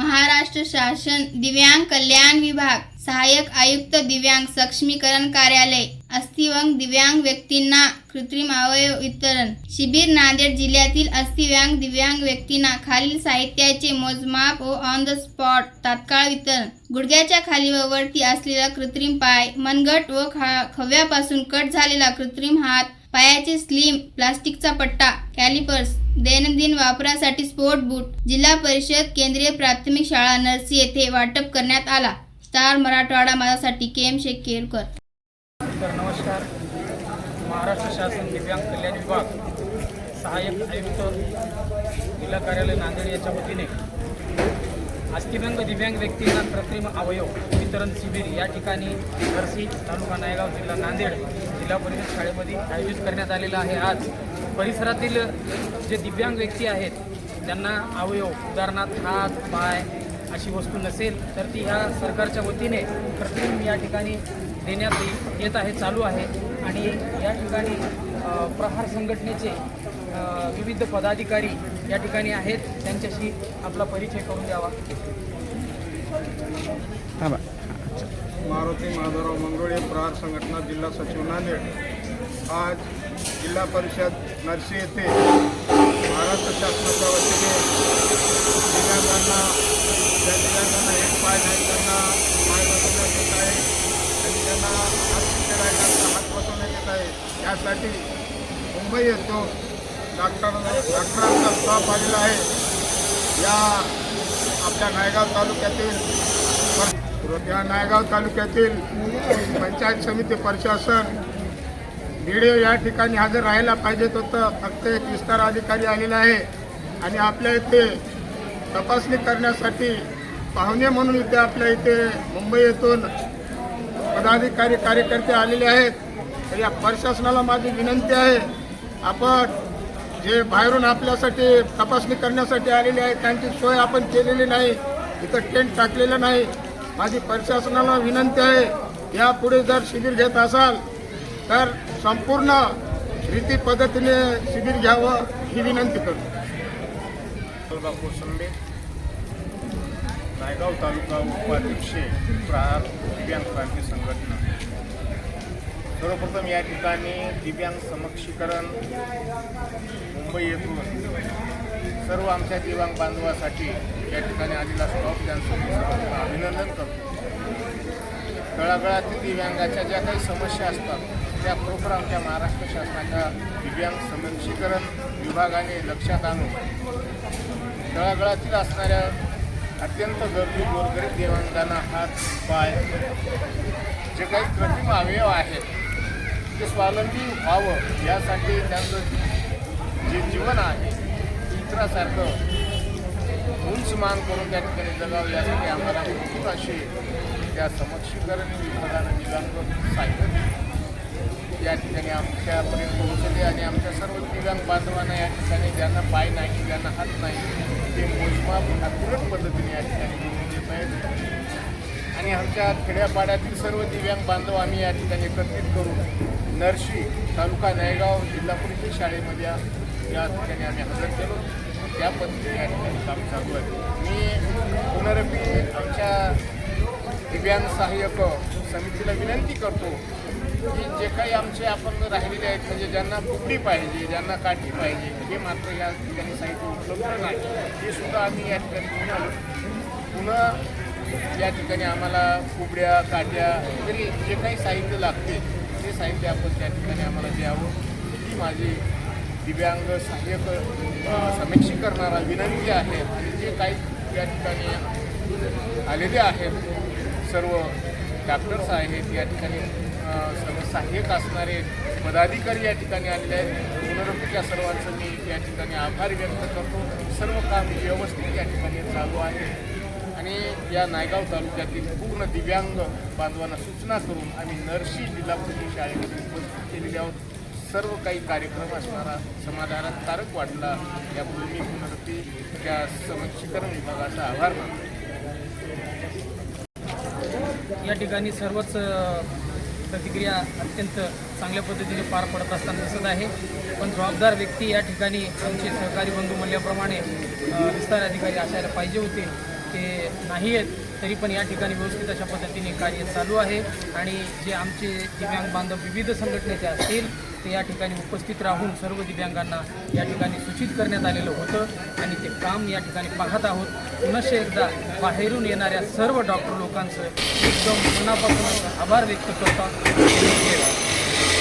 महाराष्ट्र शासन दिव्यांग कल्याण विभाग, सहाय्यक आयुक्त दिव्यांग सक्षमीकरण कार्यालय, अस्थिव्यंग दिव्यांग व्यक्तींना कृत्रिम अवयव वितरण शिबिर नांदेड जिल्ह्यातील अस्थिव्यंग दिव्यांग व्यक्तींना खालील साहित्याचे मोजमाप व ऑन द स्पॉट तात्काळ वितरण: गुडघ्याच्या खाली व वरती असलेला कृत्रिम पाय, मनगट व खव्यापासून कट झालेला कृत्रिम हात, पायाचे स्लिम प्लास्टिकचा पट्टा, कॅलिपर्स, दैनंदिन वापरासाठी स्पोर्ट बूट जिल्हा परिषद केंद्रीय प्राथमिक शाळा नरसी येथे वाटप करण्यात आला. स्टार मराठवाडा माझ्यासाठी केम शेख केरकर. नमस्कार. महाराष्ट्र शासन दिव्यांग कल्याण विभाग, सहाय्यक आयुक्त जिल्हा कार्यालय नांदेड याच्या वतीने अस्थिव्यंग दिव्यांग व्यक्तींना कृत्रिम अवयव वितरण शिबिर या ठिकाणी नरसी, तालुका नायगाव, जिल्हा नांदेड जिल्हा परिषद शाळेमध्ये आयोजित करण्यात आलेला आहे. आज परिसरातील जे दिव्यांग व्यक्ती आहेत त्यांना अवयव, उदाहरणार्थ हात, पाय अशी वस्तू नसेल तर ती ह्या सरकारच्या वतीने कृत्रिम या ठिकाणी देण्यात येत आहे, चालू आहे. आणि या ठिकाणी प्रहार संघटनेचे विविध पदाधिकारी या ठिकाणी आहेत. त्यांच्याशी आपला परिचय करून द्यावा. मारुती माधवराव मंगोळे, प्रहार संघटना, जिल्हा सचिव नांदेड. आज जिल्हा परिषद नरसी येथे महाराष्ट्र शासनाच्या वतीने दिव्यांगांना, ज्या दिव्यांगांना एक पाय नाही त्यांना पाय बसवण्यात येत आहे आणि त्यांना हात करायचा हात बसवण्यात येत आहे. यासाठी मुंबई येतो डॉक्टरांचा स्टाफ आलेला आहे. या आपल्या नायगाव तालुक्यातील पंचायत समिती, प्रशासन, व्हिडिओ या ठिकाणी हजर राहायला पाहिजेत होतं. फक्त एक विस्तार अधिकारी आलेला आहे आणि आपल्या इथे तपासणी करण्यासाठी पाहुणे म्हणून इथे आपल्या इथे मुंबई येथून पदाधिकारी, कार्यकर्ते आलेले आहेत. तर या प्रशासनाला माझी विनंती आहे, आपण जे बाहेरून आपल्यासाठी तपासणी करण्यासाठी आलेले आहेत त्यांची सोय आपण केलेली नाही, इथं टेंट टाकलेलं नाही. माझी प्रशासनाला विनंती आहे, यापुढे जर शिबिर घेत असाल तर संपूर्ण रीती पद्धतीने शिबिर घ्यावं ही विनंती करतो. कोसंबे, नायगाव तालुका उपाध्यक्ष, प्रहार दिव्यांग क्रांती संघटना. सर्वप्रथम या ठिकाणी दिव्यांग समक्षीकरण मुंबई येथून सर्व आमच्या दिव्यांग बांधवासाठी या ठिकाणी आलेला स्टॉप त्यांचं अभिनंदन करतो. तळागाळातील दिव्यांगाच्या ज्या काही समस्या असतात त्या खरोखर आमच्या महाराष्ट्र शासनाच्या दिव्यांग समक्षीकरण विभागाने लक्षात आणून तळागाळातील असणाऱ्या अत्यंत गरजू गोरगरीब दिव्यांगांना हात, पाय, जे काही कृत्रिम अवयव आहेत ते स्वावलंबी व्हावं यासाठी त्यांचं जे जीवन आहे इतरासारखं उंच मान करून त्या ठिकाणी जगावं यासाठी आम्हाला भरपूर असे त्या समक्षीकरण विभागानं दिव्यांग साहित्य या ठिकाणी आमच्यापर्यंत पोहोचले आणि आमच्या सर्व दिव्यांग बांधवांना या ठिकाणी ज्यांना पाय नाही, ज्यांना हात नाही, ते मोजमाप अॅक्युरेट पद्धतीने या ठिकाणी करून देत आहेत. आणि आमच्या खेड्यापाड्यातील सर्व दिव्यांग बांधव आम्ही या ठिकाणी एकत्रित करून नरसी, तालुका नायगाव, जिल्हा परिषद शाळेमध्ये या ठिकाणी आम्ही हजर केलो. त्या पद्धतीने या ठिकाणी काम चालू आहे. मी पुनरपी आमच्या दिव्यांग सहाय्यक समितीला विनंती करतो की जे काही आमचे आपण राहिलेले आहेत, म्हणजे ज्यांना बुगडी पाहिजे, ज्यांना काठी पाहिजे, हे मात्र या ठिकाणी साहित्य उपलब्ध नाही, हे सुद्धा आम्ही या ठिकाणी घेऊन आलो. पुन्हा या ठिकाणी आम्हाला बुगड्या, काट्या वगैरे जे काही साहित्य लागते ते साहित्य आपण त्या ठिकाणी आम्हाला द्यावं ही माझी दिव्यांग सहाय्यक समीक्षा करणारा विनंती आहे. आणि जे काही या ठिकाणी आलेले आहेत सर्व डॉक्टर्स आहेत, या ठिकाणी सर्व सहाय्यक असणारे पदाधिकारी या ठिकाणी आलेले आहेत. पुनरुक्तीच्या सर्वांचं मी या ठिकाणी आभार व्यक्त करतो. सर्व काम व्यवस्थित या ठिकाणी चालू आहे आणि या नायगाव तालुक्यातील पूर्ण दिव्यांग बांधवांना सूचना करून आम्ही नरसी जिल्हा परिषद शाळेमध्ये उपस्थित केलेले आहोत. सर्व काही कार्यक्रम असणारा समाधानकारक वाटला. यापूर्वी मी पुनरुक्ती त्या समक्षीकरण विभागाचा आभार मानतो. या ठिकाणी सर्वच प्रतिक्रिया अत्यंत चांगल्या पद्धतीने पार पडत असताना दिसत आहे. पण जबाबदार व्यक्ती या ठिकाणी आमचे सहकारी बंधू म्हणल्याप्रमाणे विस्तार अधिकारी असायला पाहिजे होते. ते नाही आहेत, तरी पण या ठिकाणी व्यवस्थित अशा पद्धतीने कार्य चालू आहे आणि जे आमचे दिव्यांग बांधव विविध संघटनेचे असतील ते या ठिकाणी उपस्थित राहून सर्व दिव्यांगांना या ठिकाणी सूचित करण्यात आलेलं होतं आणि ते काम या ठिकाणी पाहत आहोत. पुनश्च एकदा बाहेरून येणाऱ्या सर्व डॉक्टर लोकांचं एकदम मनापासून आभार व्यक्त करतात.